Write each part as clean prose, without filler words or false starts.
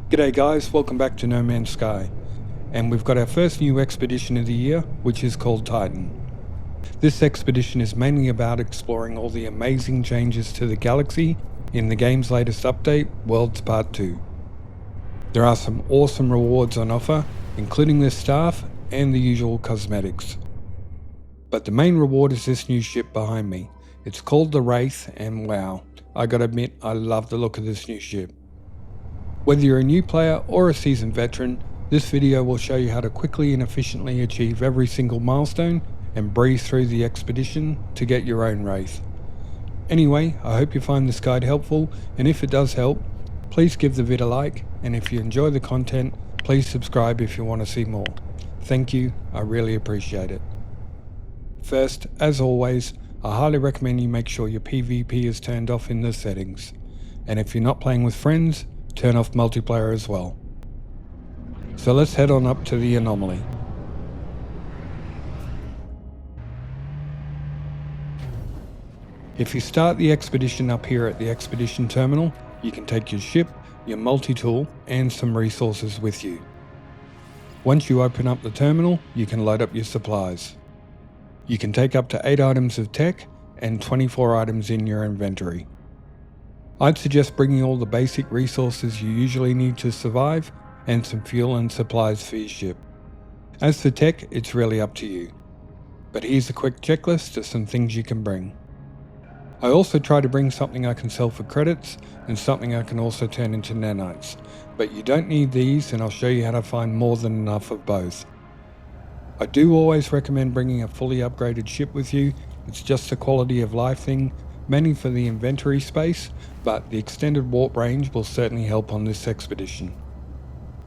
G'day guys, welcome back to No Man's Sky. And we've got our first new expedition of the year, which is called Titan. This expedition is mainly about exploring all the amazing changes to the galaxy in the game's latest update, Worlds Part 2. There are some awesome rewards on offer, including the staff and the usual cosmetics. But the main reward is this new ship behind me. It's called the Wraith, and wow, I gotta admit I love the look of this new ship. Whether you're a new player or a seasoned veteran, this video will show you how to quickly and efficiently achieve every single milestone and breeze through the expedition to get your own Wraith. Anyway, I hope you find this guide helpful, and if it does help, please give the vid a like, and if you enjoy the content, please subscribe if you want to see more. Thank you, I really appreciate it. First, as always, I highly recommend you make sure your PvP is turned off in the settings, and if you're not playing with friends, turn off multiplayer as well. So let's head on up to the anomaly. If you start the expedition up here at the expedition terminal, you can take your ship, your multi-tool and some resources with you. Once you open up the terminal, you can load up your supplies. You can take up to 8 items of tech and 24 items in your inventory. I'd suggest bringing all the basic resources you usually need to survive and some fuel and supplies for your ship. As for tech, it's really up to you. But here's a quick checklist of some things you can bring. I also try to bring something I can sell for credits and something I can also turn into nanites, but you don't need these, and I'll show you how to find more than enough of both. I do always recommend bringing a fully upgraded ship with you. It's just a quality of life thing, mainly for the inventory space, but the extended warp range will certainly help on this expedition.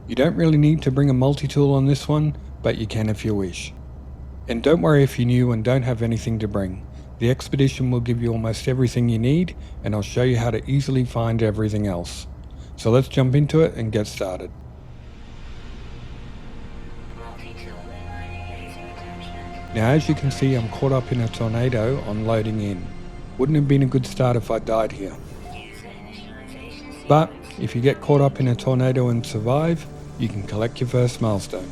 You don't really need to bring a multi-tool on this one, but you can if you wish. And don't worry if you're new and don't have anything to bring. The expedition will give you almost everything you need, and I'll show you how to easily find everything else. So let's jump into it and get started. Now as you can see, I'm caught up in a tornado on loading in. Wouldn't have been a good start if I died here. But if you get caught up in a tornado and survive, you can collect your first milestone.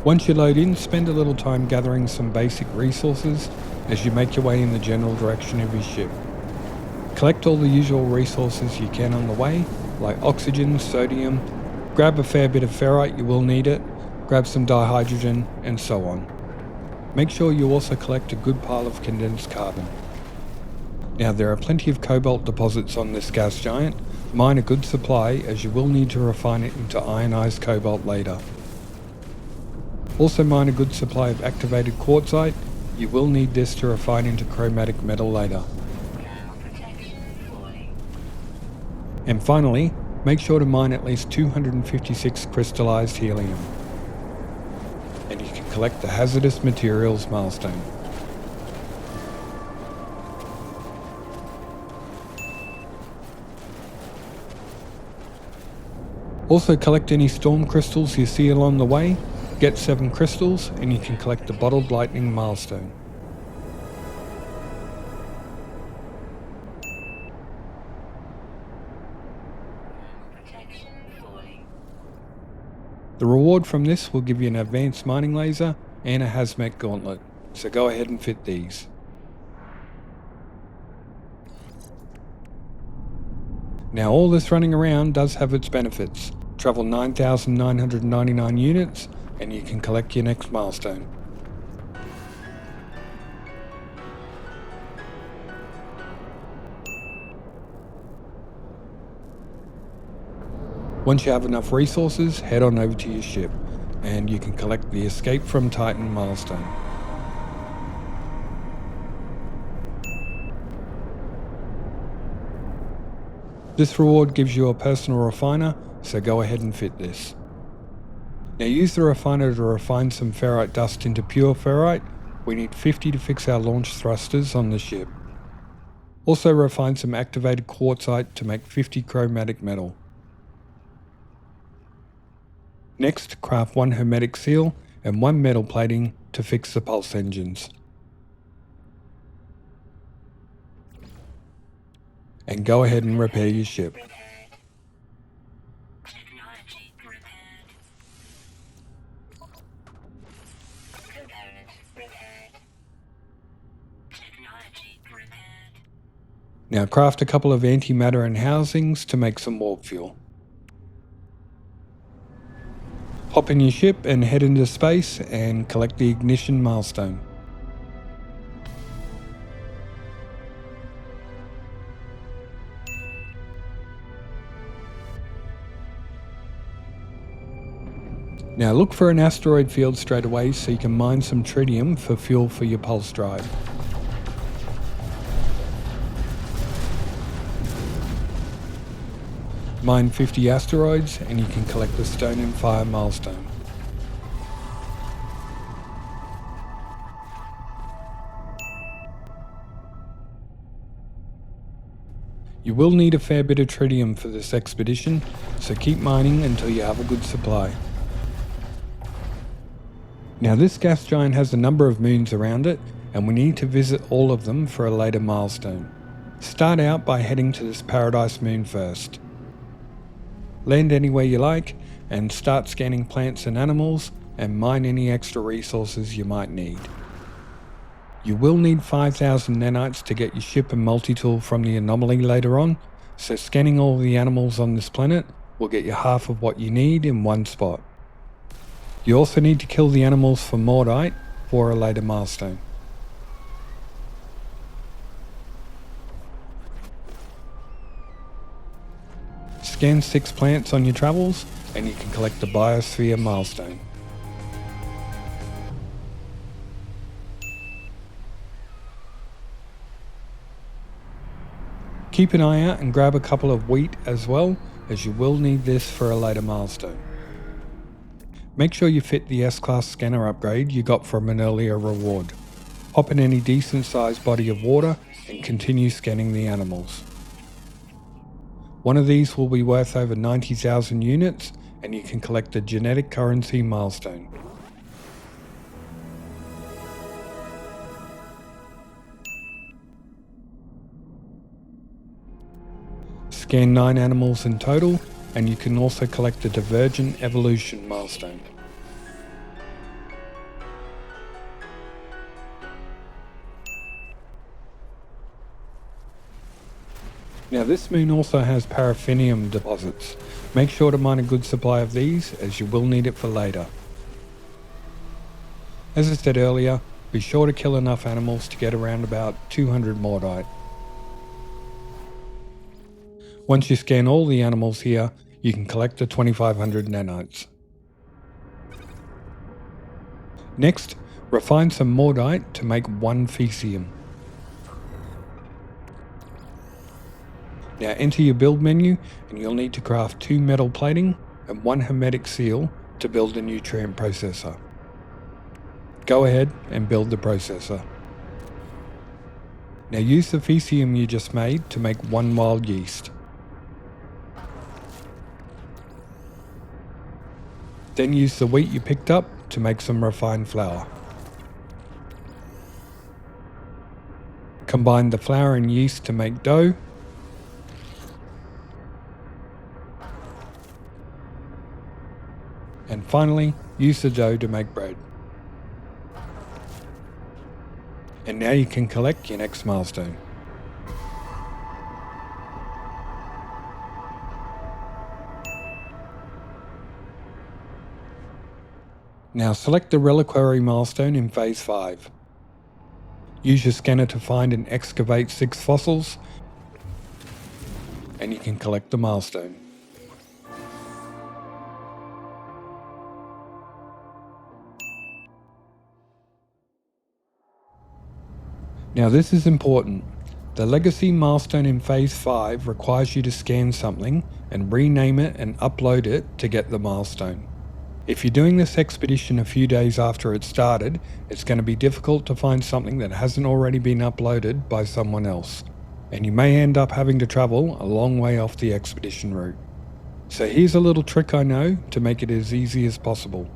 Once you load in, spend a little time gathering some basic resources as you make your way in the general direction of your ship. Collect all the usual resources you can on the way, like oxygen, sodium. Grab a fair bit of ferrite, you will need it. Grab some dihydrogen, and so on. Make sure you also collect a good pile of condensed carbon. Now there are plenty of cobalt deposits on this gas giant. Mine a good supply, as you will need to refine it into ionized cobalt later. Also mine a good supply of activated quartzite. You will need this to refine into chromatic metal later. And finally, make sure to mine at least 256 crystallized helium. And you can collect the Hazardous Materials milestone. Also collect any storm crystals you see along the way. Get 7 crystals and you can collect the Bottled Lightning milestone. The reward from this will give you an advanced mining laser and a hazmat gauntlet, so go ahead and fit these. Now all this running around does have its benefits. Travel 9,999 units and you can collect your next milestone. Once you have enough resources, head on over to your ship, and you can collect the Escape from Titan milestone. This reward gives you a personal refiner, so go ahead and fit this. Now use the refiner to refine some ferrite dust into pure ferrite. We need 50 to fix our launch thrusters on the ship. Also refine some activated quartzite to make 50 chromatic metal. Next, craft 1 hermetic seal and 1 metal plating to fix the pulse engines. and go ahead and repair your ship. Now craft a couple of antimatter and housings to make some warp fuel. Hop in your ship and head into space and collect the ignition milestone. Now look for an asteroid field straight away so you can mine some tritium for fuel for your pulse drive. Mine 50 asteroids and you can collect the Stone and Fire milestone. You will need a fair bit of tritium for this expedition, so keep mining until you have a good supply. Now this gas giant has a number of moons around it, and we need to visit all of them for a later milestone. Start out by heading to this Paradise moon first. Land anywhere you like, and start scanning plants and animals, and mine any extra resources you might need. You will need 5,000 nanites to get your ship and multi-tool from the anomaly later on, so scanning all the animals on this planet will get you half of what you need in one spot. You also need to kill the animals for Mordite for a later milestone. Scan 6 plants on your travels and you can collect the Biosphere milestone. Keep an eye out and grab a couple of wheat as well, as you will need this for a later milestone. Make sure you fit the S-Class scanner upgrade you got from an earlier reward. Hop in any decent sized body of water and continue scanning the animals. One of these will be worth over 90,000 units and you can collect the genetic currency milestone. Scan 9 animals in total and you can also collect the Divergent Evolution milestone. Now this moon also has paraffinium deposits. Make sure to mine a good supply of these as you will need it for later. As I said earlier, be sure to kill enough animals to get around about 200 Mordite. Once you scan all the animals here, you can collect the 2500 nanites. Next, refine some Mordite to make 1 Fecium. Now enter your build menu and you'll need to craft 2 metal plating and 1 hermetic seal to build a nutrient processor. Go ahead and build the processor. Now use the Fecium you just made to make 1 wild yeast. Then use the wheat you picked up to make some refined flour. Combine the flour and yeast to make dough. And finally, use the dough to make bread. And now you can collect your next milestone. Now select the Reliquary milestone in Phase 5. Use your scanner to find and excavate 6 fossils, and you can collect the milestone. Now this is important. The Legacy milestone in Phase 5 requires you to scan something and rename it and upload it to get the milestone. If you're doing this expedition a few days after it started, it's going to be difficult to find something that hasn't already been uploaded by someone else, and you may end up having to travel a long way off the expedition route. So here's a little trick I know to make it as easy as possible.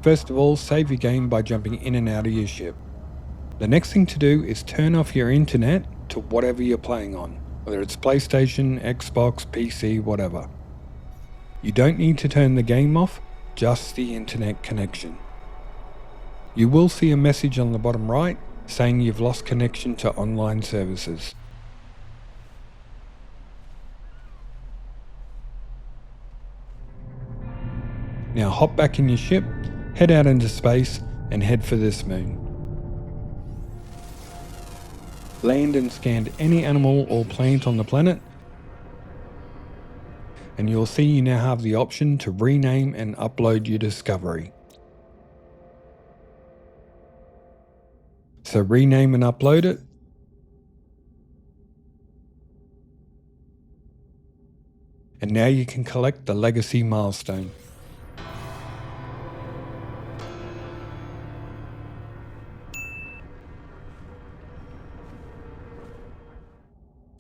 First of all, save your game by jumping in and out of your ship. The next thing to do is turn off your internet to whatever you're playing on, whether it's PlayStation, Xbox, PC, whatever. You don't need to turn the game off, just the internet connection. You will see a message on the bottom right saying you've lost connection to online services. Now hop back in your ship, head out into space and head for this moon. Land and scan any animal or plant on the planet, and you'll see you now have the option to rename and upload your discovery. So rename and upload it. And now you can collect the legacy milestone.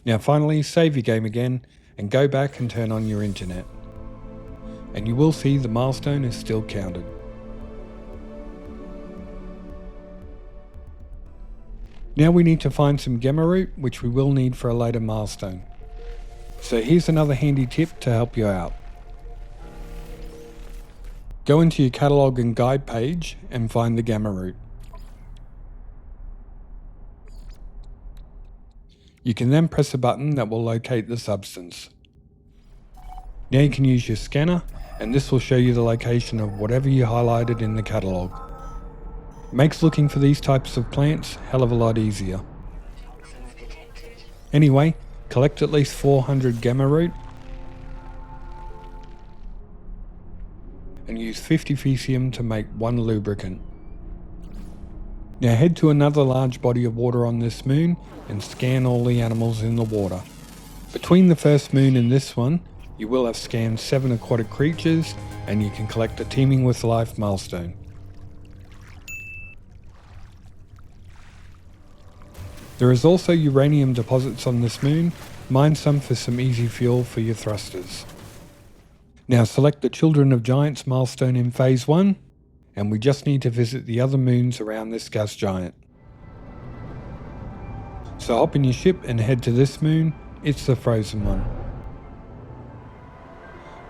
Now finally, save your game again and go back and turn on your internet. And you will see the milestone is still counted. Now we need to find some gamma root, which we will need for a later milestone. So here's another handy tip to help you out. Go into your catalogue and guide page and find the gamma root. You can then press a button that will locate the substance. Now you can use your scanner and this will show you the location of whatever you highlighted in the catalogue. Makes looking for these types of plants hell of a lot easier. Anyway, collect at least 400 gamma root and use 50 Fecium to make 1 lubricant. Now head to another large body of water on this moon and scan all the animals in the water. Between the first moon and this one, you will have scanned 7 aquatic creatures and you can collect a Teeming with Life milestone. There is also uranium deposits on this moon. Mine some for some easy fuel for your thrusters. Now select the Children of Giants milestone in Phase 1, and we just need to visit the other moons around this gas giant. So hop in your ship and head to this moon. It's the frozen one.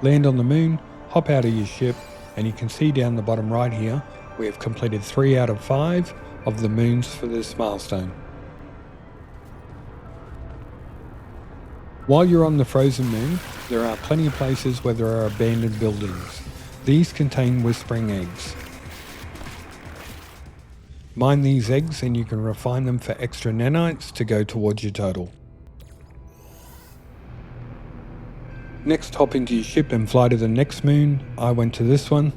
Land on the moon, hop out of your ship, and you can see down the bottom right here, we have completed 3 out of 5 of the moons for this milestone. While you're on the frozen moon, there are plenty of places where there are abandoned buildings. These contain whispering eggs. Mine these eggs and you can refine them for extra nanites to go towards your total. Next, hop into your ship and fly to the next moon. I went to this one.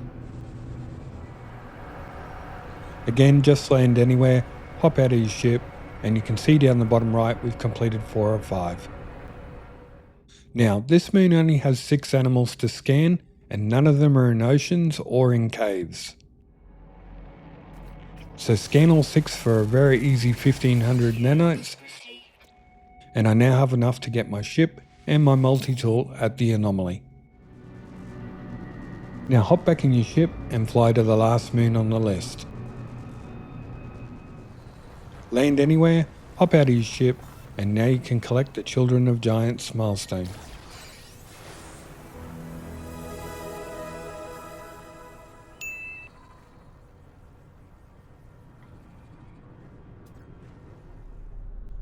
Again, just land anywhere, hop out of your ship, and you can see down the bottom right we've completed 4 of 5. Now, this moon only has 6 animals to scan, and none of them are in oceans or in caves. So scan all 6 for a very easy 1500 nanites, and I now have enough to get my ship and my multi-tool at the anomaly. Now hop back in your ship and fly to the last moon on the list. Land anywhere, hop out of your ship, and now you can collect the Children of Giants milestone.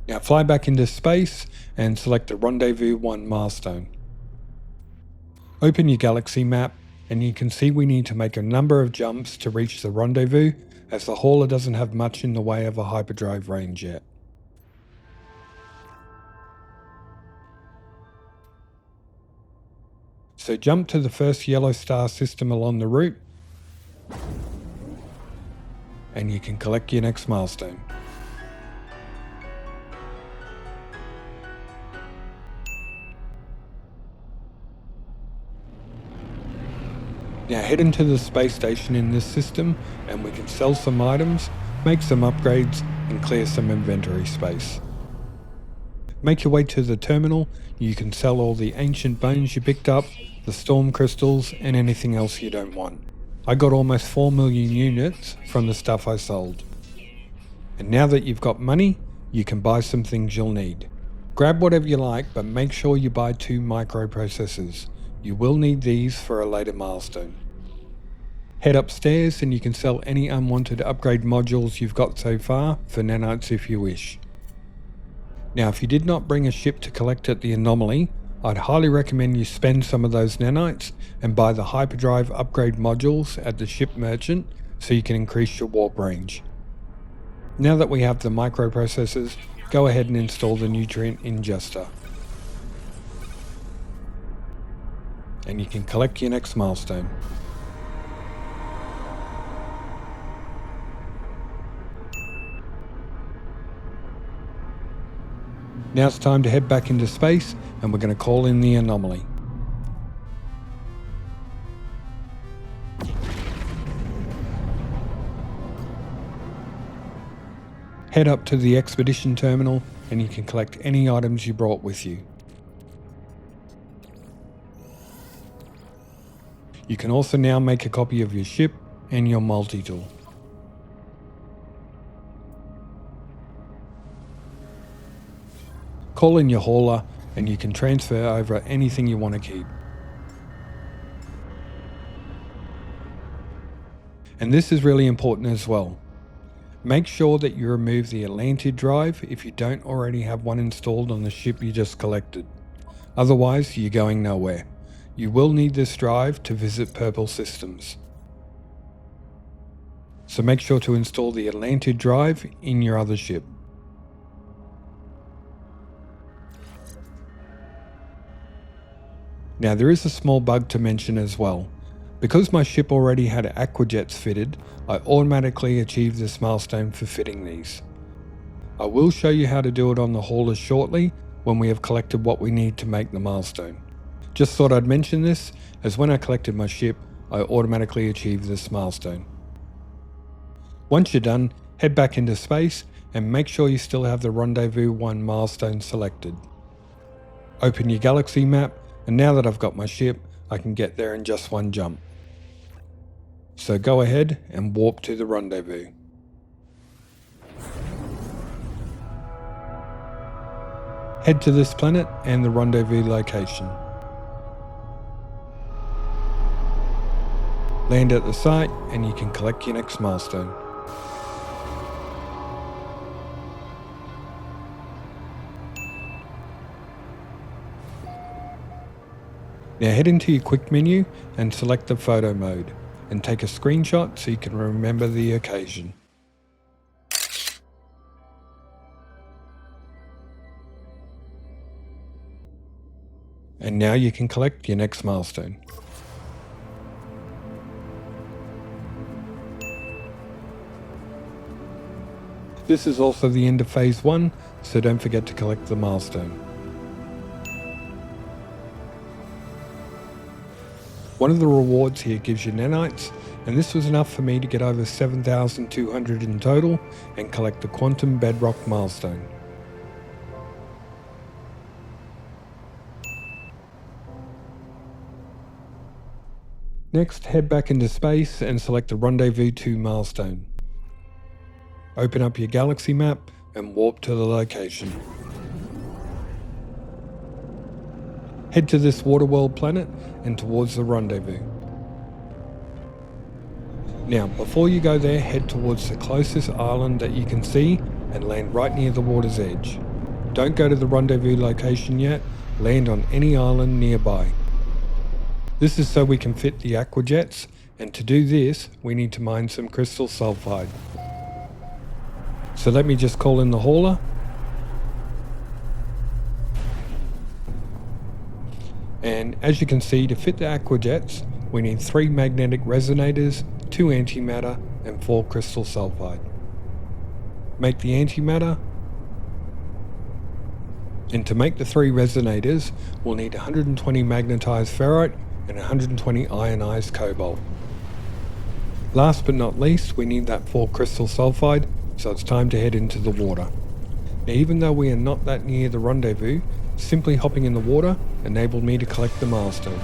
Now fly back into space and select the Rendezvous One milestone. Open your galaxy map and you can see we need to make a number of jumps to reach the rendezvous, as the hauler doesn't have much in the way of a hyperdrive range yet. So jump to the first yellow star system along the route and you can collect your next milestone. Now head into the space station in this system and we can sell some items, make some upgrades and clear some inventory space. Make your way to the terminal. You can sell all the ancient bones you picked up, the storm crystals and anything else you don't want. I got almost 4 million units from the stuff I sold. And now that you've got money, you can buy some things you'll need. Grab whatever you like, but make sure you buy 2 microprocessors. You will need these for a later milestone. Head upstairs and you can sell any unwanted upgrade modules you've got so far for nanites if you wish. Now if you did not bring a ship to collect at the anomaly, I'd highly recommend you spend some of those nanites and buy the hyperdrive upgrade modules at the ship merchant so you can increase your warp range. Now that we have the microprocessors, go ahead and install the nutrient ingester. And you can collect your next milestone. Now it's time to head back into space and we're going to call in the anomaly. Head up to the expedition terminal and you can collect any items you brought with you. You can also now make a copy of your ship and your multi-tool. Call in your hauler and you can transfer over anything you want to keep. And this is really important as well. Make sure that you remove the Atlantic drive if you don't already have one installed on the ship you just collected. Otherwise, you're going nowhere. You will need this drive to visit purple systems. So make sure to install the Atlantic drive in your other ship. Now there is a small bug to mention as well. Because my ship already had aquajets fitted, I automatically achieved this milestone for fitting these. I will show you how to do it on the hauler shortly when we have collected what we need to make the milestone. Just thought I'd mention this, as when I collected my ship, I automatically achieved this milestone. Once you're done, head back into space and make sure you still have the Rendezvous One milestone selected. Open your galaxy map, and now that I've got my ship, I can get there in just one jump. So go ahead and warp to the rendezvous. Head to this planet and the rendezvous location. Land at the site and you can collect your next milestone. Now head into your quick menu and select the photo mode and take a screenshot so you can remember the occasion. And now you can collect your next milestone. This is also the end of phase 1, so don't forget to collect the milestone. One of the rewards here gives you nanites, and this was enough for me to get over 7,200 in total and collect the Quantum Bedrock milestone. Next, head back into space and select the Rendezvous Two milestone. Open up your galaxy map and warp to the location. Head to this water world planet and towards the rendezvous. Now, before you go there, head towards the closest island that you can see and land right near the water's edge. Don't go to the rendezvous location yet, land on any island nearby. This is so we can fit the aquajets, and to do this, we need to mine some crystal sulfide. So let me just call in the hauler. And as you can see, to fit the aquajets, we need 3 magnetic resonators, 2 antimatter, and 4 crystal sulfide. Make the antimatter, and to make the 3 resonators, we'll need 120 magnetized ferrite and 120 ionized cobalt. Last but not least, we need that 4 crystal sulfide, so it's time to head into the water. Now, even though we are not that near the rendezvous, simply hopping in the water enabled me to collect the milestone.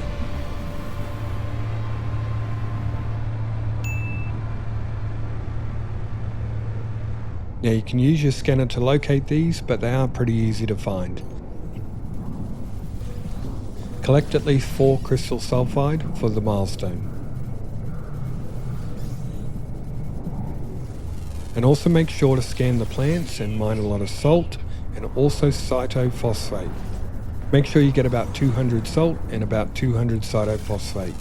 Now you can use your scanner to locate these, but they are pretty easy to find. Collect at least 4 crystal sulfide for the milestone. And also make sure to scan the plants and mine a lot of salt and also cytophosphate. Make sure you get about 200 salt and about 200 cytophosphate.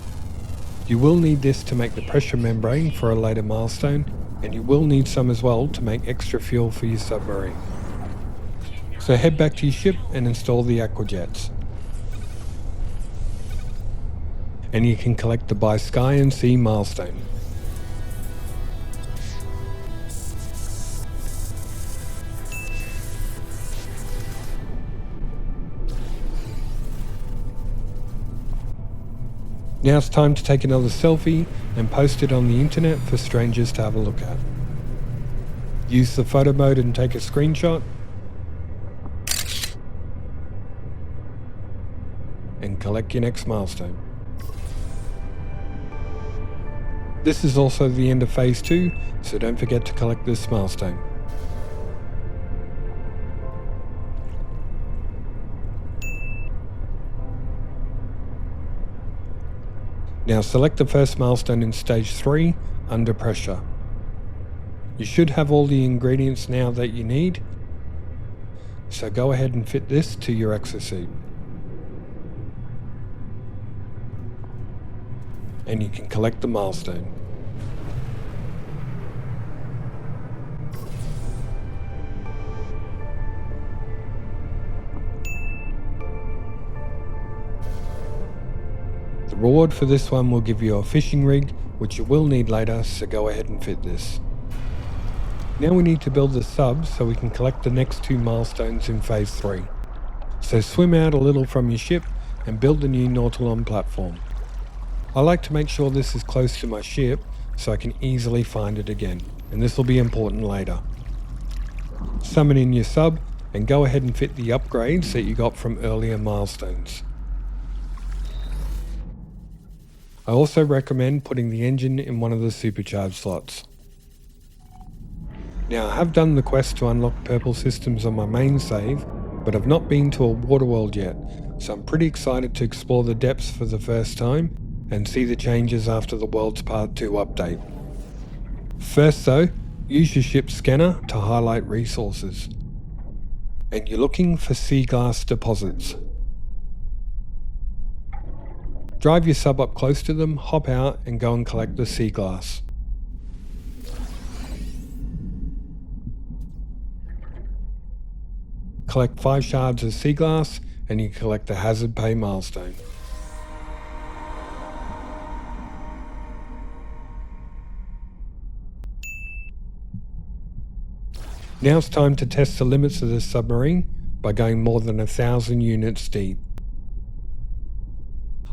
You will need this to make the pressure membrane for a later milestone, and you will need some as well to make extra fuel for your submarine. So head back to your ship and install the aquajets. And you can collect the By Sky and Sea milestone. Now it's time to take another selfie and post it on the internet for strangers to have a look at. Use the photo mode and take a screenshot. And collect your next milestone. This is also the end of phase 2, so don't forget to collect this milestone. Now select the first milestone in stage 3, under pressure. You should have all the ingredients now that you need, so go ahead and fit this to your exosuit. And you can collect the milestone. The reward for this one will give you a fishing rig, which you will need later, so go ahead and fit this. Now we need to build the sub so we can collect the next 2 milestones in phase 3. So swim out a little from your ship and build the new Nautilon platform. I like to make sure this is close to my ship so I can easily find it again, and this will be important later. Summon in your sub and go ahead and fit the upgrades that you got from earlier milestones. I also recommend putting the engine in one of the supercharge slots. Now I have done the quest to unlock purple systems on my main save, but I've not been to a water world yet, so I'm pretty excited to explore the depths for the first time and see the changes after the Worlds Part 2 update. First though, use your ship's scanner to highlight resources. And you're looking for sea glass deposits. Drive your sub up close to them, hop out and go and collect the sea glass. Collect 5 shards of sea glass and you collect the hazard pay milestone. Now it's time to test the limits of this submarine by going more than 1,000 units deep.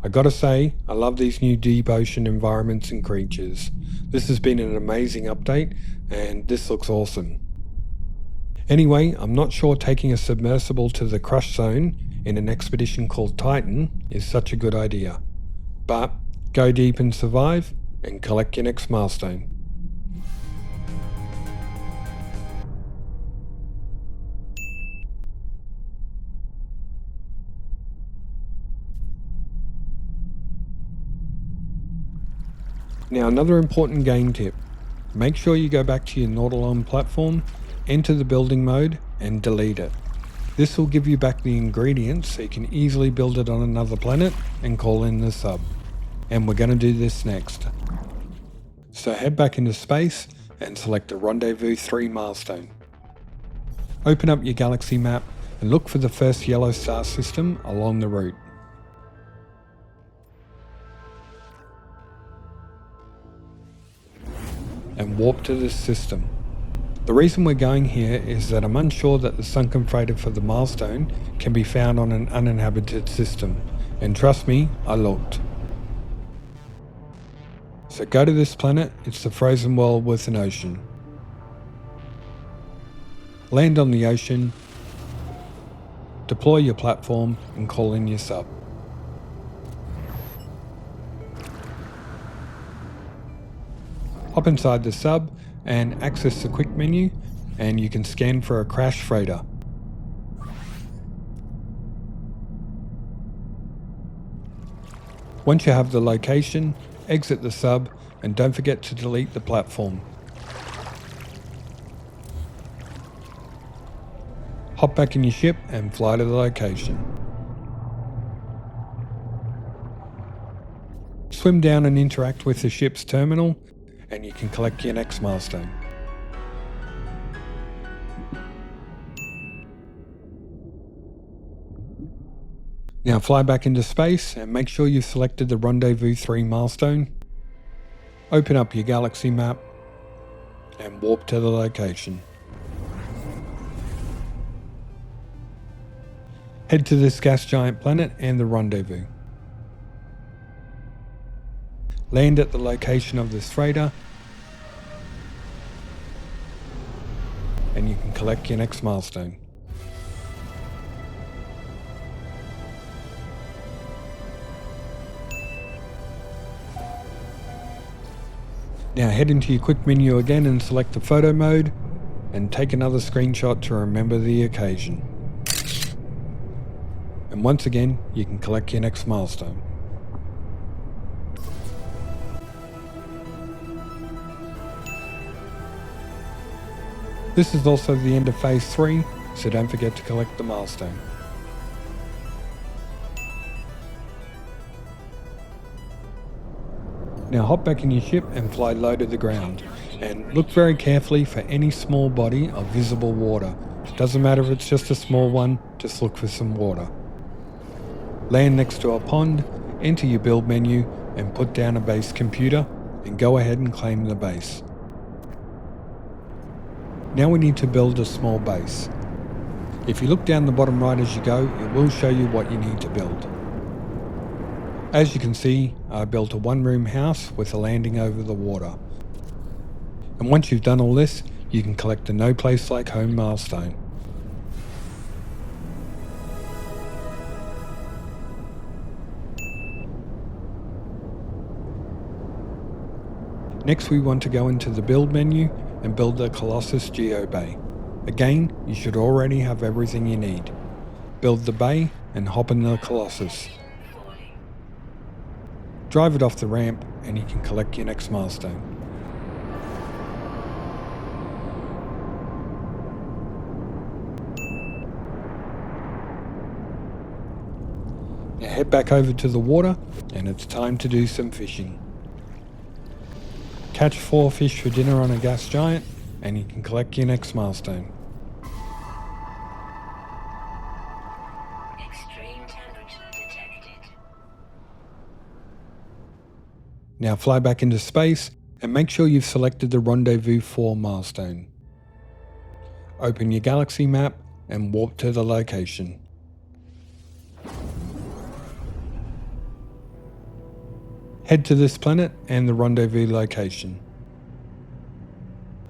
I gotta say, I love these new deep ocean environments and creatures. This has been an amazing update, and this looks awesome. Anyway, I'm not sure taking a submersible to the crush zone in an expedition called Titan is such a good idea. But go deep and survive, and collect your next milestone. Now another important game tip, make sure you go back to your Nautilon platform, enter the building mode and delete it. This will give you back the ingredients so you can easily build it on another planet and call in the sub. And we're going to do this next. So head back into space and select the Rendezvous 3 milestone. Open up your galaxy map and look for the first yellow star system along the route. And warp to this system. The reason we're going here is that I'm unsure that the sunken freighter for the milestone can be found on an uninhabited system, and trust me, I looked. So go to this planet, it's the frozen world with an ocean. Land on the ocean, deploy your platform and call in your sub. Hop inside the sub and access the quick menu and you can scan for a crash freighter. Once you have the location, exit the sub and don't forget to delete the platform. Hop back in your ship and fly to the location. Swim down and interact with the ship's terminal and you can collect your next milestone. Now fly back into space and make sure you've selected the Rendezvous 3 milestone. Open up your galaxy map and warp to the location. Head to this gas giant planet and the rendezvous. Land at the location of this freighter and you can collect your next milestone. Now head into your quick menu again and select the photo mode and take another screenshot to remember the occasion. And once again, you can collect your next milestone. This is also the end of Phase 3, so don't forget to collect the milestone. Now hop back in your ship and fly low to the ground, and look very carefully for any small body of visible water. Doesn't matter if it's just a small one, just look for some water. Land next to a pond, enter your build menu and put down a base computer and go ahead and claim the base. Now we need to build a small base. If you look down the bottom right as you go, it will show you what you need to build. As you can see, I built a one-room house with a landing over the water. And once you've done all this, you can collect the No Place Like Home milestone. Next we want to go into the build menu and build the Colossus Geobay. Again, you should already have everything you need. Build the bay and hop in the Colossus. Drive it off the ramp and you can collect your next milestone. Now head back over to the water and it's time to do some fishing. Catch 4 fish for dinner on a gas giant and you can collect your next milestone. Now fly back into space and make sure you've selected the Rendezvous Four milestone. Open your galaxy map and warp to the location. Head to this planet and the rendezvous location.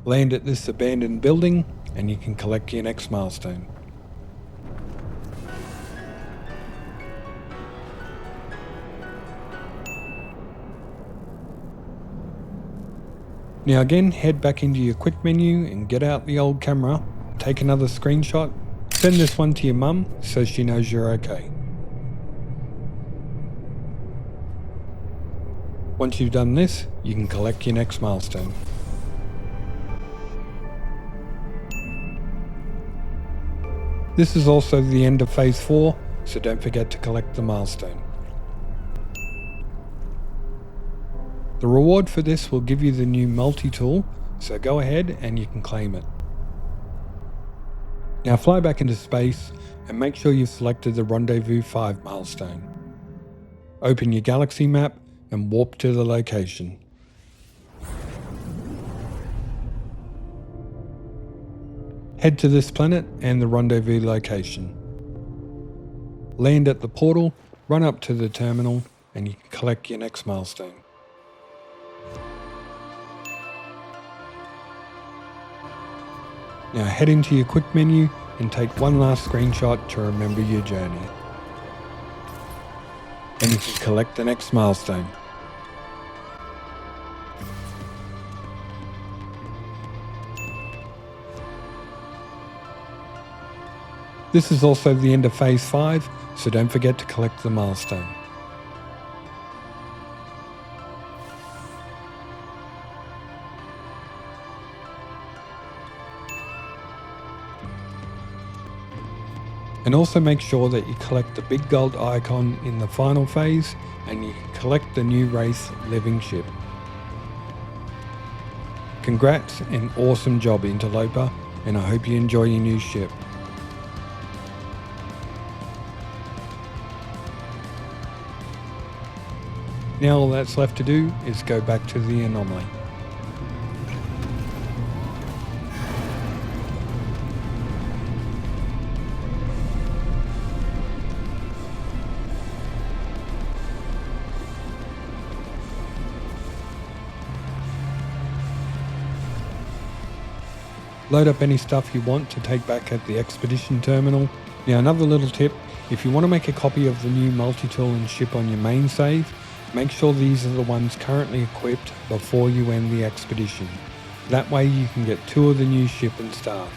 Land at this abandoned building and you can collect your next milestone. Now again, head back into your quick menu and get out the old camera, take another screenshot, send this one to your mum so she knows you're okay. Once you've done this, you can collect your next milestone. This is also the end of Phase 4, so don't forget to collect the milestone. The reward for this will give you the new multi-tool, so go ahead and you can claim it. Now fly back into space and make sure you've selected the Rendezvous 5 milestone. Open your galaxy map and warp to the location. Head to this planet and the rendezvous location. Land at the portal, run up to the terminal and you can collect your next milestone. Now head into your quick menu and take one last screenshot to remember your journey. And you can collect the next milestone. This is also the end of Phase 5, so don't forget to collect the milestone. And also make sure that you collect the big gold icon in the final phase, and you can collect the new Wraith living ship. Congrats and awesome job, Interloper, and I hope you enjoy your new ship. Now all that's left to do is go back to the anomaly. Load up any stuff you want to take back at the expedition terminal. Now another little tip, if you want to make a copy of the new multi-tool and ship on your main save, make sure these are the ones currently equipped before you end the expedition. That way you can get 2 of the new ship and staff.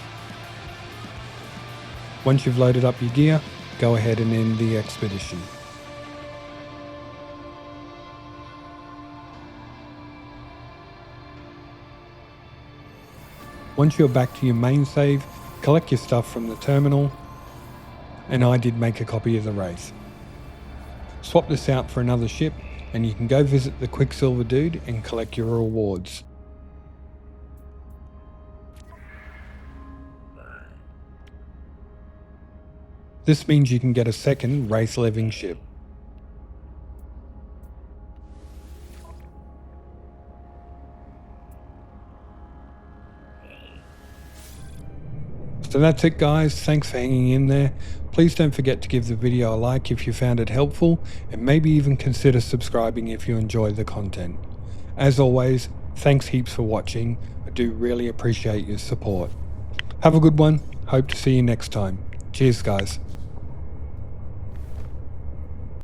Once you've loaded up your gear, go ahead and end the expedition. Once you're back to your main save, collect your stuff from the terminal, and I did make a copy of the Wraith. Swap this out for another ship, and you can go visit the Quicksilver dude and collect your rewards. This means you can get a second Wraith living ship. So that's it guys, thanks for hanging in there. Please don't forget to give the video a like if you found it helpful, and maybe even consider subscribing if you enjoy the content. As always, thanks heaps for watching, I do really appreciate your support. Have a good one, hope to see you next time. Cheers guys.